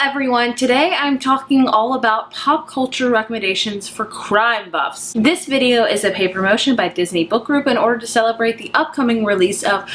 everyone, today I'm talking all about pop culture recommendations for crime buffs. This video is a paid promotion by Disney Book Group in order to celebrate the upcoming release of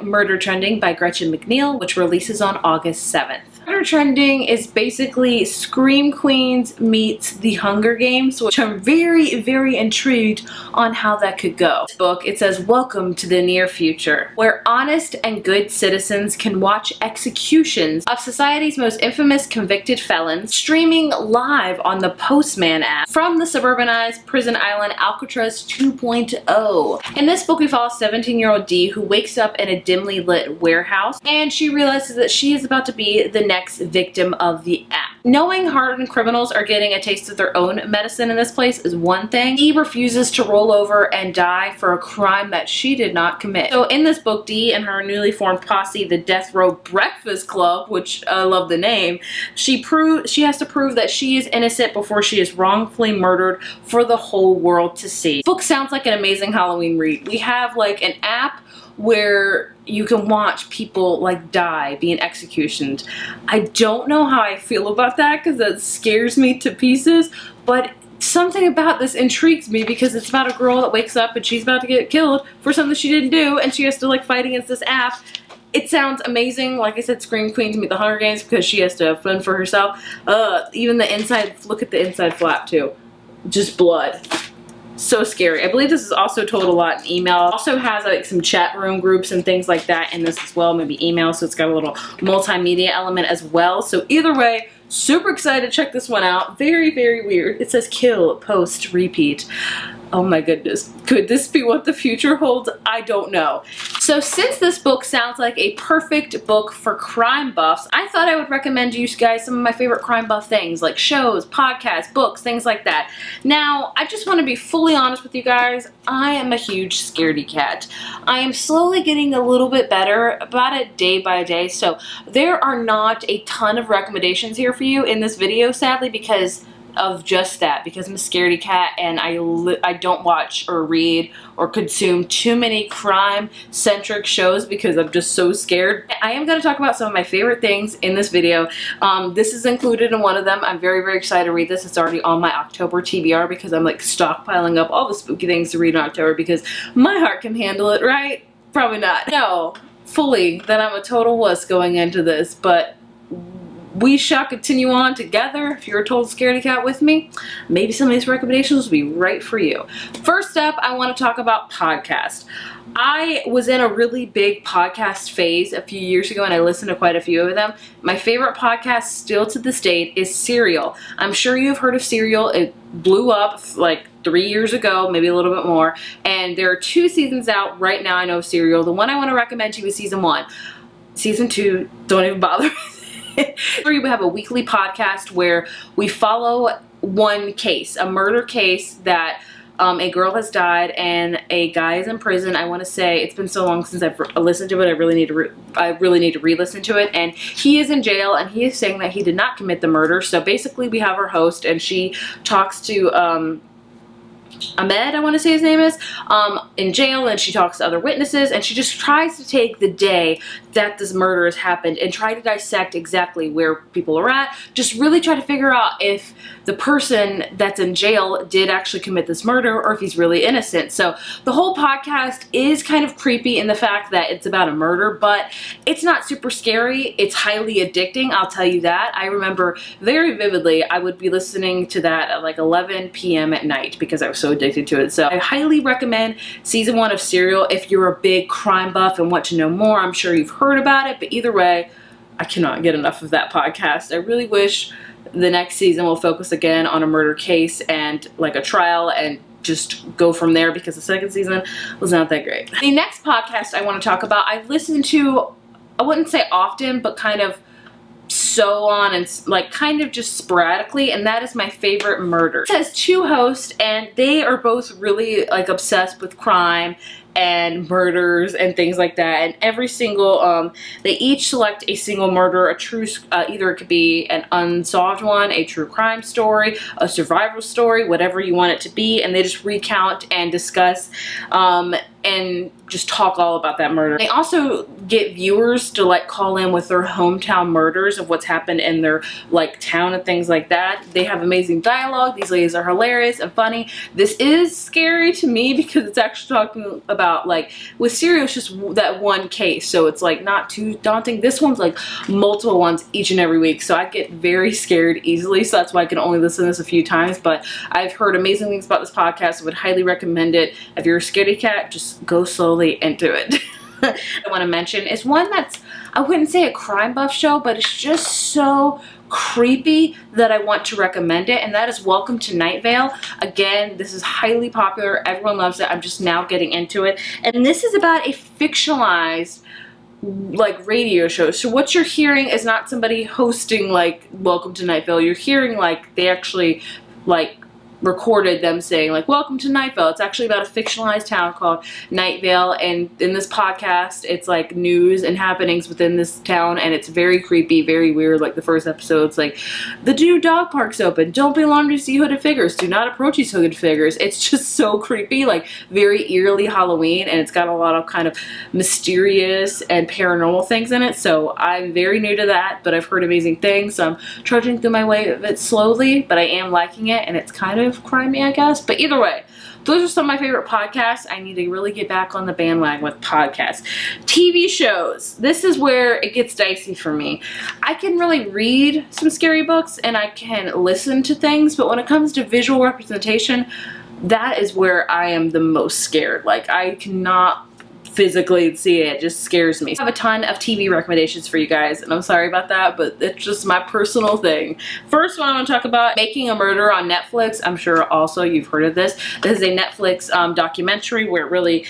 #Murder Trending by Gretchen McNeil, which releases on August 7th. Murder Trending is basically Scream Queens meets The Hunger Games, which I'm very intrigued on how that could go. This book, it says, "Welcome to the near future, where honest and good citizens can watch executions of society's most infamous convicted felons, streaming live on the Postman app from the suburbanized prison island Alcatraz 2.0. In this book, we follow 17-year-old Dee, who wakes up in a dimly lit warehouse, and she realizes that she is about to be the next victim of the app. Knowing hardened criminals are getting a taste of their own medicine in this place is one thing. Dee refuses to roll over and die for a crime that she did not commit. So in this book, Dee and her newly formed posse, the Death Row Breakfast Club, which I love the name, she has to prove that she is innocent before she is wrongfully murdered for the whole world to see. This book sounds like an amazing Halloween read. We have like an app where you can watch people like die, being executioned. I don't know how I feel about that because that scares me to pieces, but something about this intrigues me because it's about a girl that wakes up and she's about to get killed for something she didn't do, and she has to like fight against this app. It sounds amazing. Like I said, Scream Queens meet the Hunger Games because she has to fend for herself. Even the inside, look at the inside flap too. Just blood. So scary. I believe this is also told a lot in email. It also has like some chat room groups and things like that in this as well, maybe email, so it's got a little multimedia element as well. So either way, super excited to check this one out. Very weird. It says kill, post, repeat. Oh my goodness. Could this be what the future holds? I don't know. So since this book sounds like a perfect book for crime buffs, I thought I would recommend you guys some of my favorite crime buff things like shows, podcasts, books, things like that. Now, I just want to be fully honest with you guys. I am a huge scaredy cat. I am slowly getting a little bit better about it day by day. So there are not a ton of recommendations here for you in this video, sadly, because of just that, because I'm a scaredy cat and I don't watch or read or consume too many crime-centric shows because I'm just so scared. I am going to talk about some of my favorite things in this video. This is included in one of them. I'm very excited to read this. It's already on my October TBR because I'm like stockpiling up all the spooky things to read in October because my heart can handle it, right? Probably not. No, fully that I'm a total wuss going into this, but we shall continue on together. If you're a total scaredy cat with me, maybe some of these recommendations will be right for you. First up, I want to talk about podcasts. I was in a really big podcast phase a few years ago and I listened to quite a few of them. My favorite podcast still to this date is Serial. I'm sure you've heard of Serial. It blew up like 3 years ago, maybe a little bit more. And there are 2 seasons out right now, I know, of Serial. The one I want to recommend to you is season 1. Season 2, don't even bother. We have a weekly podcast where we follow one case, a murder case that a girl has died and a guy is in prison. I want to say it's been so long since I've listened to it. I really need to re-listen to it. And he is in jail and he is saying that he did not commit the murder. So basically, we have our host and she talks to Ahmed, I want to say his name is, in jail, and she talks to other witnesses and she just tries to take the day that this murder has happened and try to dissect exactly where people are at. Just really try to figure out if the person that's in jail did actually commit this murder or if he's really innocent. So the whole podcast is kind of creepy in the fact that it's about a murder, but it's not super scary. It's highly addicting, I'll tell you that. I remember very vividly I would be listening to that at like 11 p.m. at night because I was so addicted to it. So I highly recommend season 1 of Serial if you're a big crime buff and want to know more. I'm sure you've heard about it, but either way, I cannot get enough of that podcast. I really wish the next season will focus again on a murder case and like a trial and just go from there because the second season was not that great. The next podcast I want to talk about, I listen to, I wouldn't say often, but kind of so on and like kind of just sporadically, and that is My Favorite Murder. It has 2 hosts and they are both really like obsessed with crime and murders and things like that, and every single they each select a single murder, a true either it could be an unsolved one, a true crime story, a survival story, whatever you want it to be, and they just recount and discuss and just talk all about that murder. They also get viewers to like call in with their hometown murders of what's happened in their like town and things like that. They have amazing dialogue. These ladies are hilarious and funny. This is scary to me because it's actually talking about, like, with serial, it's just that one case, so it's like not too daunting. This one's like multiple ones each and every week, so I get very scared easily, so that's why I can only listen to this a few times. But I've heard amazing things about this podcast. I would highly recommend it. If you're a scaredy cat, just go slowly into it. I want to mention is one that's, I wouldn't say a crime buff show, but it's just so creepy that I want to recommend it, and that is Welcome to Night Vale. Again, this is highly popular. Everyone loves it. I'm just now getting into it. And this is about a fictionalized like radio show. So what you're hearing is not somebody hosting like Welcome to Night Vale. You're hearing like they actually like recorded them saying like welcome to Night Vale. It's actually about a fictionalized town called Night Vale, and in this podcast it's like news and happenings within this town, and it's very creepy, very weird. Like the first episode's like, the new dog park's open, don't be alarmed to see hooded figures, do not approach these hooded figures. It's just so creepy, like very eerily Halloween, and it's got a lot of kind of mysterious and paranormal things in it. So I'm very new to that, but I've heard amazing things, so I'm trudging through my way of it slowly, but I am liking it, and it's kind of crimey, I guess. But either way, those are some of my favorite podcasts. I need to really get back on the bandwagon with podcasts. TV shows. This is where it gets dicey for me. I can really read some scary books and I can listen to things, but when it comes to visual representation, that is where I am the most scared. Like, I cannot physically see it. It just scares me. I have a ton of TV recommendations for you guys, and I'm sorry about that, but it's just my personal thing. First one I want to talk about, Making a Murder on Netflix. I'm sure also you've heard of this. This is a Netflix documentary where it really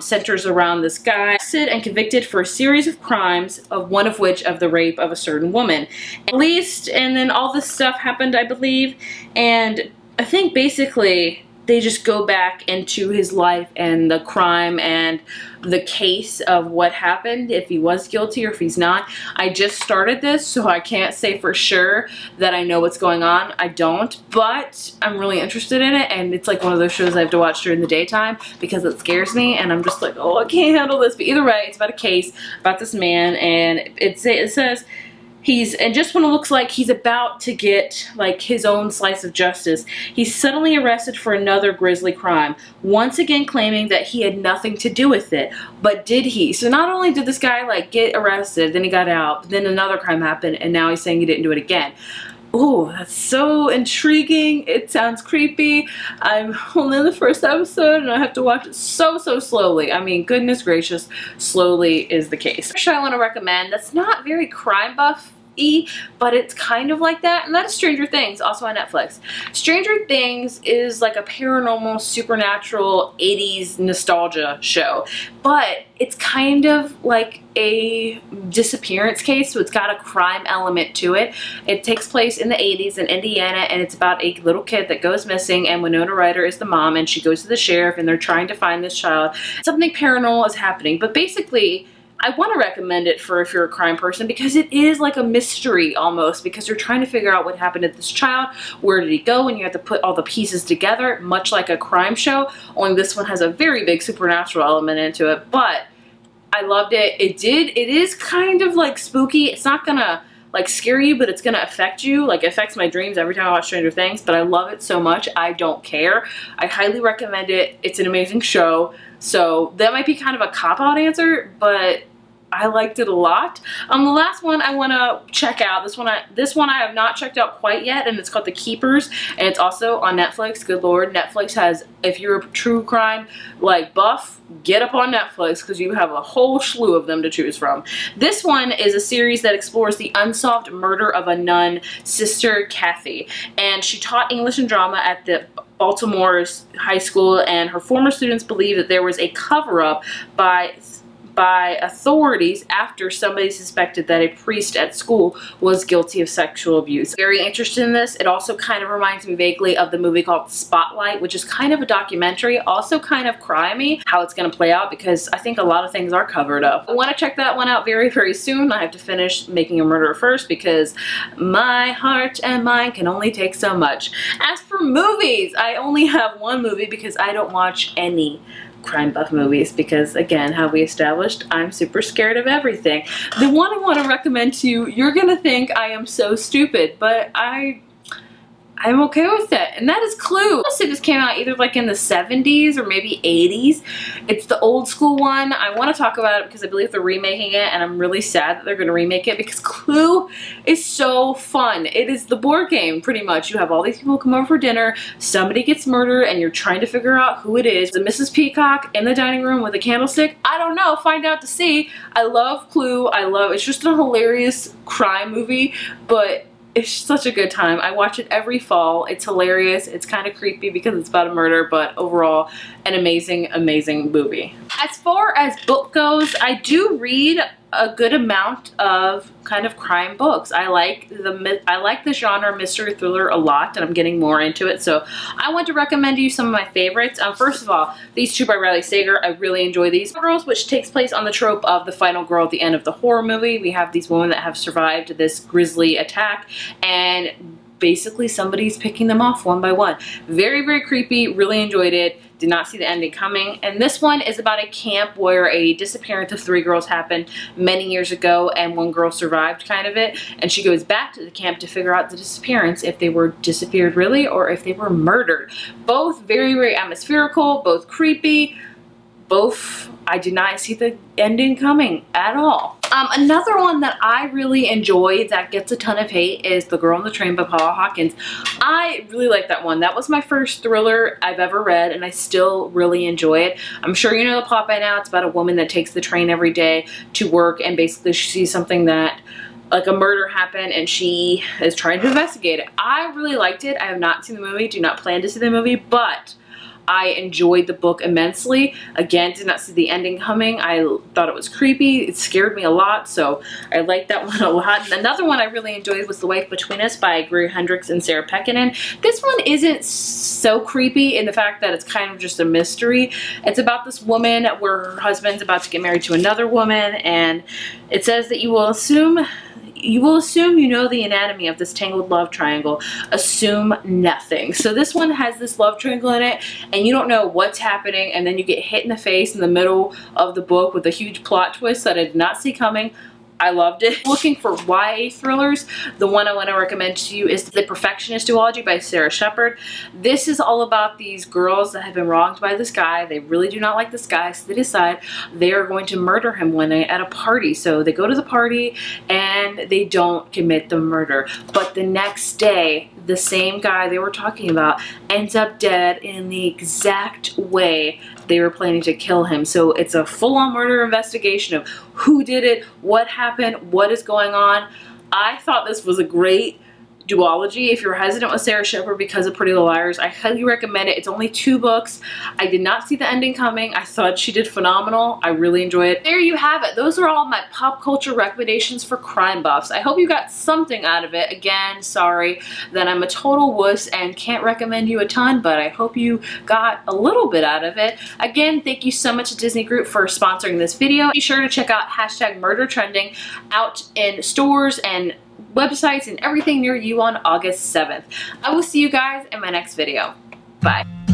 centers around this guy arrested and convicted for a series of crimes, of one of which of the rape of a certain woman. At least, and then all this stuff happened, I believe, and I think basically they just go back into his life and the crime and the case of what happened, if he was guilty or if he's not. I just started this, so I can't say for sure that I know what's going on. I don't, but I'm really interested in it, and it's like one of those shows I have to watch during the daytime because it scares me, and I'm just like, oh, I can't handle this. But either way, it's about a case about this man, and it says and just when it looks like he's about to get like his own slice of justice, he's suddenly arrested for another grisly crime, once again claiming that he had nothing to do with it. But did he? So not only did this guy like get arrested, then he got out, but then another crime happened, and now he's saying he didn't do it again. Oh, that's so intriguing. It sounds creepy. I'm only in the first episode and I have to watch it so slowly. I mean, goodness gracious, slowly is the case. First show I want to recommend that's not very crime buff-y, but it's kind of like that, and that is Stranger Things, also on Netflix. Stranger Things is like a paranormal, supernatural 80s nostalgia show, but it's kind of like a disappearance case, so it's got a crime element to it. It takes place in the 80s in Indiana, and it's about a little kid that goes missing, and Winona Ryder is the mom, and she goes to the sheriff, and they're trying to find this child. Something paranormal is happening, but basically I want to recommend it for if you're a crime person, because it is like a mystery almost, because you're trying to figure out what happened to this child, where did he go, and you have to put all the pieces together, much like a crime show, only this one has a very big supernatural element into it. But I loved it. It is kind of like spooky. It's not gonna like scare you, but it's gonna affect you. Like, it affects my dreams every time I watch Stranger Things, but I love it so much, I don't care. I highly recommend it. It's an amazing show. So that might be kind of a cop-out answer, but I liked it a lot. The last one I want to check out, this one I have not checked out quite yet, and it's called The Keepers, and it's also on Netflix. Good Lord, Netflix has, if you're a true crime like buff, get up on Netflix, because you have a whole slew of them to choose from. This one is a series that explores the unsolved murder of a nun, Sister Kathy, and she taught English and drama at the Baltimore's high school, and her former students believe that there was a cover-up by authorities after somebody suspected that a priest at school was guilty of sexual abuse. Very interested in this. It also kind of reminds me vaguely of the movie called Spotlight, which is kind of a documentary, also kind of crimey, how it's going to play out, because I think a lot of things are covered up. I want to check that one out very soon. I have to finish Making a Murderer first, because my heart and mind can only take so much. As for movies, I only have one movie because I don't watch any crime buff movies because, again, how we established, I'm super scared of everything. The one I want to recommend to you, you're gonna think I am so stupid, but I'm okay with it, and that is Clue. This came out either like in the 70s or maybe 80s. It's the old school one. I want to talk about it because I believe they're remaking it, and I'm really sad that they're going to remake it because Clue is so fun. It is the board game, pretty much. You have all these people come over for dinner, somebody gets murdered, and you're trying to figure out who it is. The Mrs. Peacock in the dining room with a candlestick? I don't know. Find out to see. I love Clue. It's just a hilarious crime movie, but it's such a good time. I watch it every fall. It's hilarious. It's kind of creepy because it's about a murder, but overall, an amazing, amazing movie. As far as book goes, I do read a good amount of kind of crime books. I like the genre mystery thriller a lot, and I'm getting more into it. So I want to recommend to you some of my favorites. First of all, these two by Riley Sager. I really enjoy these. Girls, which takes place on the trope of the final girl at the end of the horror movie. We have these women that have survived this grisly attack, and basically somebody's picking them off one by one. Very, very creepy. Really enjoyed it. Did not see the ending coming. And this one is about a camp where a disappearance of 3 girls happened many years ago, and one girl survived kind of it, and she goes back to the camp to figure out the disappearance, if they were disappeared really or if they were murdered. Both very, very atmospherical, both creepy, both I did not see the ending coming at all. Another one that I really enjoy that gets a ton of hate is The Girl on the Train by Paula Hawkins. I really like that one. That was my first thriller I've ever read, and I still really enjoy it. I'm sure you know the plot by now. It's about a woman that takes the train every day to work, and basically she sees something that, like, a murder happened, and she is trying to investigate it. I really liked it. I have not seen the movie, do not plan to see the movie, but I enjoyed the book immensely. Again, did not see the ending coming. I thought it was creepy. It scared me a lot, so I liked that one a lot. And another one I really enjoyed was The Wife Between Us by Greer Hendricks and Sarah Pekkanen. This one isn't so creepy in the fact that it's kind of just a mystery. It's about this woman where her husband's about to get married to another woman, and it says that you will assume you know the anatomy of this tangled love triangle. Assume nothing. So this one has this love triangle in it, and you don't know what's happening, and then you get hit in the face in the middle of the book with a huge plot twist that I did not see coming. I loved it. Looking for YA thrillers, the one I want to recommend to you is The Perfectionist Duology by Sarah Shepard. This is all about these girls that have been wronged by this guy. They really do not like this guy, so they decide they are going to murder him one night at a party. So they go to the party and they don't commit the murder. But the next day, the same guy they were talking about ends up dead in the exact way they were planning to kill him. So it's a full-on murder investigation of who did it, what happened, what is going on. I thought this was a great duology. If you're hesitant with Sarah Shepard because of Pretty Little Liars, I highly recommend it. It's only 2 books. I did not see the ending coming. I thought she did phenomenal. I really enjoy it. There you have it. Those are all my pop culture recommendations for crime buffs. I hope you got something out of it. Again, sorry that I'm a total wuss and can't recommend you a ton, but I hope you got a little bit out of it. Again, thank you so much to Disney Group for sponsoring this video. Be sure to check out #MurderTrending out in stores and websites and everything near you on August 7th. I will see you guys in my next video. Bye.